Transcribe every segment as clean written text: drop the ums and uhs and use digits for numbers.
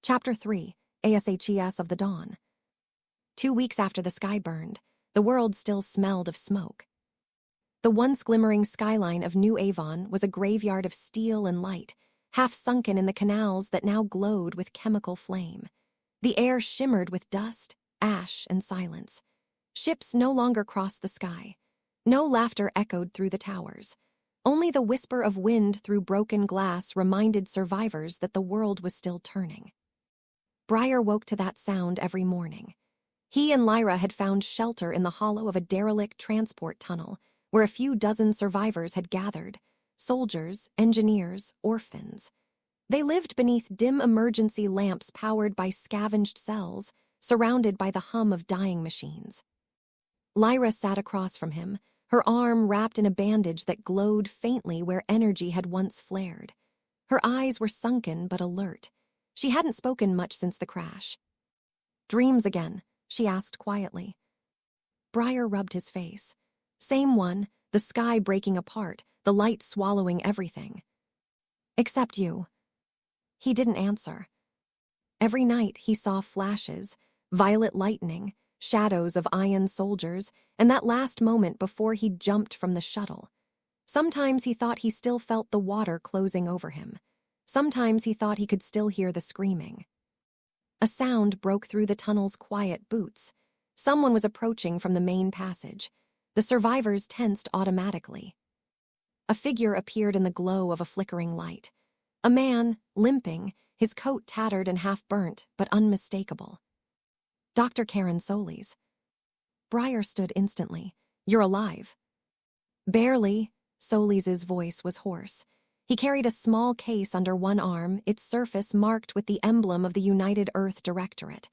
Chapter 3, ASHES of the Dawn. 2 weeks after the sky burned, the world still smelled of smoke. The once glimmering skyline of New Avon was a graveyard of steel and light, half sunken in the canals that now glowed with chemical flame. The air shimmered with dust, ash, and silence. Ships no longer crossed the sky. No laughter echoed through the towers. Only the whisper of wind through broken glass reminded survivors that the world was still turning. Briar woke to that sound every morning. He and Lyra had found shelter in the hollow of a derelict transport tunnel where a few dozen survivors had gathered, soldiers, engineers, orphans. They lived beneath dim emergency lamps powered by scavenged cells, surrounded by the hum of dying machines. Lyra sat across from him, her arm wrapped in a bandage that glowed faintly where energy had once flared. Her eyes were sunken but alert. She hadn't spoken much since the crash. "Dreams again?" she asked quietly. Briar rubbed his face. Same one, the sky breaking apart, the light swallowing everything. "Except you." He didn't answer. Every night he saw flashes, violet lightning, shadows of iron soldiers, and that last moment before he jumped from the shuttle. Sometimes he thought he still felt the water closing over him. Sometimes he thought he could still hear the screaming. A sound broke through the tunnel's quiet boots. Someone was approaching from the main passage. The survivors tensed automatically. A figure appeared in the glow of a flickering light. A man, limping, his coat tattered and half-burnt, but unmistakable. Dr. Karen Solis. Briar stood instantly. "You're alive." "Barely." Solis's voice was hoarse. He carried a small case under one arm, its surface marked with the emblem of the United Earth Directorate.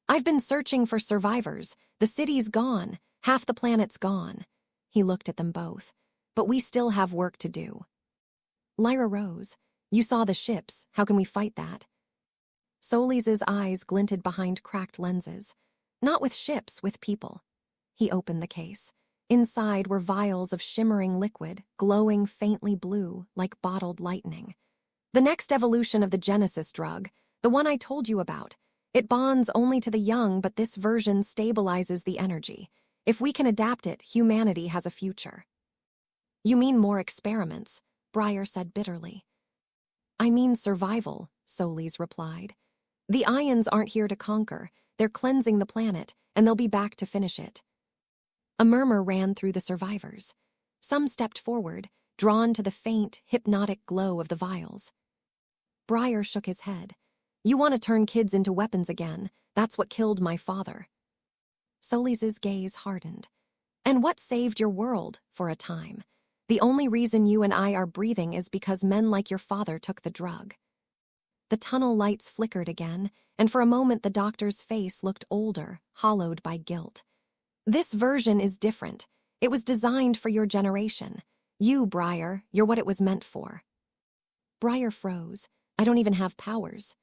"I've been searching for survivors. The city's gone. Half the planet's gone." He looked at them both. "But we still have work to do." Lyra rose. "You saw the ships. How can we fight that?" Solis's eyes glinted behind cracked lenses. "Not with ships, with people." He opened the case. Inside were vials of shimmering liquid, glowing faintly blue, like bottled lightning. "The next evolution of the Genesis drug, the one I told you about. It bonds only to the young, but this version stabilizes the energy. If we can adapt it, humanity has a future." "You mean more experiments," Briar said bitterly. "I mean survival," Solis replied. "The Ions aren't here to conquer. They're cleansing the planet, and they'll be back to finish it." A murmur ran through the survivors. Some stepped forward, drawn to the faint, hypnotic glow of the vials. Briar shook his head. "You want to turn kids into weapons again. That's what killed my father." Solis's gaze hardened. "And what saved your world, for a time? The only reason you and I are breathing is because men like your father took the drug." The tunnel lights flickered again, and for a moment the doctor's face looked older, hollowed by guilt. "This version is different. It was designed for your generation. You, Briar, you're what it was meant for." Briar froze. "I don't even have powers."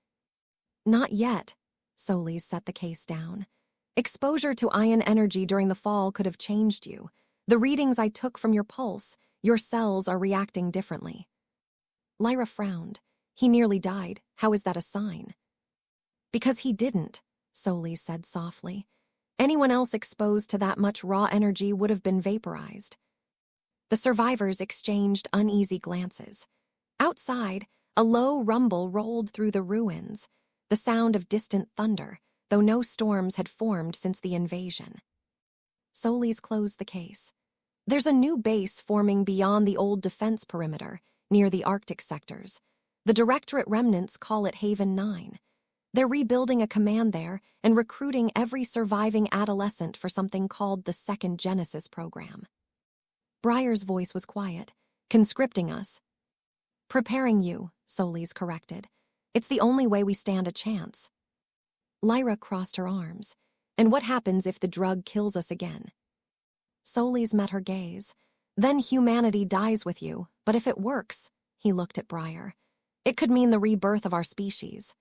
"Not yet." Solis set the case down. "Exposure to ion energy during the fall could have changed you. The readings I took from your pulse, your cells are reacting differently." Lyra frowned. "He nearly died. How is that a sign?" "Because he didn't," Solis said softly. "Anyone else exposed to that much raw energy would have been vaporized." The survivors exchanged uneasy glances. Outside, a low rumble rolled through the ruins, the sound of distant thunder, though no storms had formed since the invasion. Solis closed the case. "There's a new base forming beyond the old defense perimeter, near the Arctic sectors. The Directorate remnants call it Haven 9. They're rebuilding a command there and recruiting every surviving adolescent for something called the Second Genesis program." Briar's voice was quiet. "Conscripting us." "Preparing you," Solis corrected. "It's the only way we stand a chance." Lyra crossed her arms. "And what happens if the drug kills us again?" Solis met her gaze. "Then humanity dies with you, but if it works," he looked at Briar, "it could mean the rebirth of our species."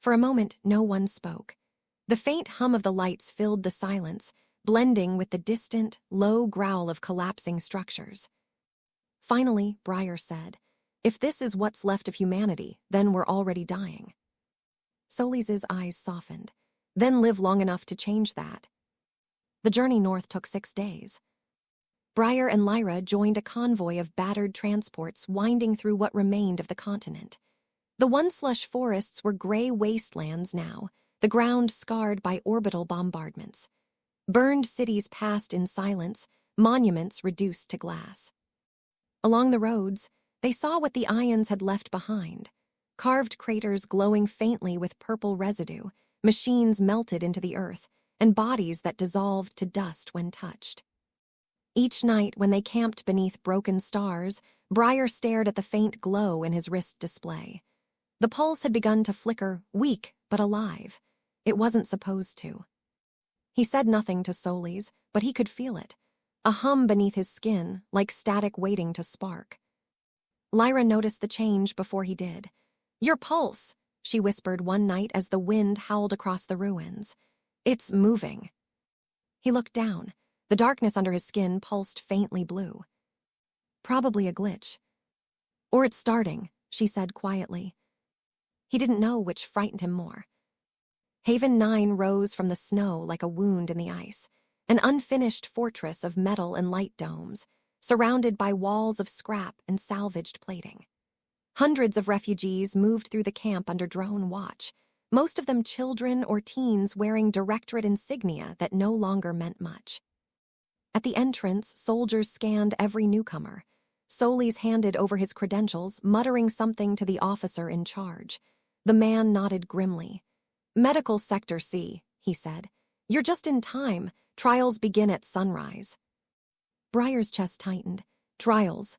For a moment, no one spoke. The faint hum of the lights filled the silence, blending with the distant, low growl of collapsing structures. Finally, Briar said, "If this is what's left of humanity, then we're already dying." Solis's eyes softened. Then live long enough to change that. The journey north took 6 days. Briar and Lyra joined a convoy of battered transports winding through what remained of the continent. The once lush forests were gray wastelands now, the ground scarred by orbital bombardments. Burned cities passed in silence, monuments reduced to glass. Along the roads, they saw what the ions had left behind. Carved craters glowing faintly with purple residue, machines melted into the earth, and bodies that dissolved to dust when touched. Each night, when they camped beneath broken stars, Briar stared at the faint glow in his wrist display. The pulse had begun to flicker, weak but alive. It wasn't supposed to. He said nothing to Solis, but he could feel it. A hum beneath his skin, like static waiting to spark. Lyra noticed the change before he did. "Your pulse," she whispered one night as the wind howled across the ruins. "It's moving." He looked down. The darkness under his skin pulsed faintly blue. "Probably a glitch." "Or it's starting," she said quietly. He didn't know which frightened him more. Haven 9 rose from the snow like a wound in the ice, an unfinished fortress of metal and light domes, surrounded by walls of scrap and salvaged plating. Hundreds of refugees moved through the camp under drone watch, most of them children or teens wearing directorate insignia that no longer meant much. At the entrance, soldiers scanned every newcomer. Solis handed over his credentials, muttering something to the officer in charge. The man nodded grimly. "Medical Sector C," he said. "You're just in time. Trials begin at sunrise." Briar's chest tightened. Trials.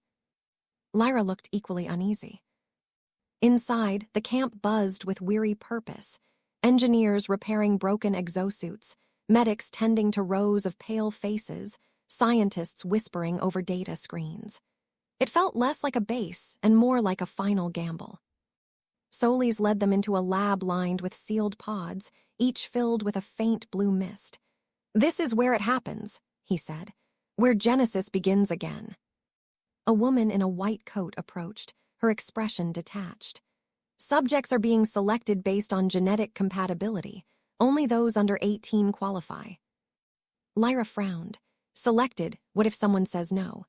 Lyra looked equally uneasy. Inside, the camp buzzed with weary purpose. Engineers repairing broken exosuits, medics tending to rows of pale faces, scientists whispering over data screens. It felt less like a base and more like a final gamble. Solis led them into a lab lined with sealed pods, each filled with a faint blue mist. "This is where it happens," he said, "where Genesis begins again." A woman in a white coat approached, her expression detached. "Subjects are being selected based on genetic compatibility. Only those under 18 qualify." Lyra frowned. "Selected, what if someone says no?"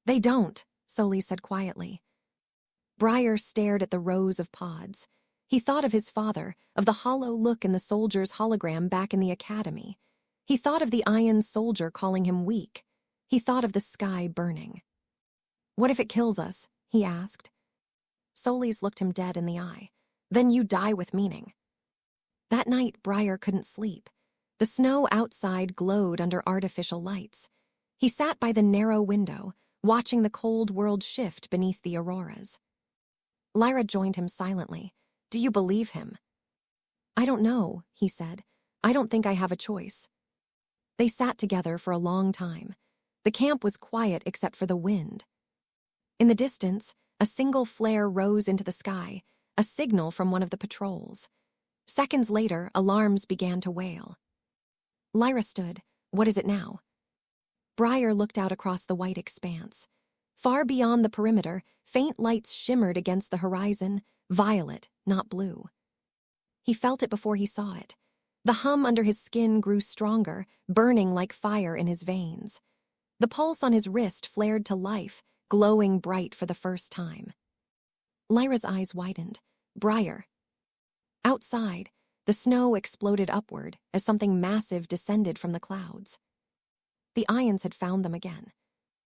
"They don't," Solis said quietly. Briar stared at the rows of pods. He thought of his father, of the hollow look in the soldier's hologram back in the academy. He thought of the iron soldier calling him weak. He thought of the sky burning. "What if it kills us?" he asked. Solis looked him dead in the eye. "Then you die with meaning." That night, Briar couldn't sleep. The snow outside glowed under artificial lights. He sat by the narrow window, watching the cold world shift beneath the auroras. Lyra joined him silently. "Do you believe him?" "I don't know," he said. "I don't think I have a choice." They sat together for a long time. The camp was quiet except for the wind. In the distance, a single flare rose into the sky, a signal from one of the patrols. Seconds later, alarms began to wail. Lyra stood. "What is it now?" Briar looked out across the white expanse. Far beyond the perimeter, faint lights shimmered against the horizon, violet, not blue. He felt it before he saw it. The hum under his skin grew stronger, burning like fire in his veins. The pulse on his wrist flared to life, glowing bright for the first time. Lyra's eyes widened. "Briar." Outside, the snow exploded upward as something massive descended from the clouds. The ions had found them again.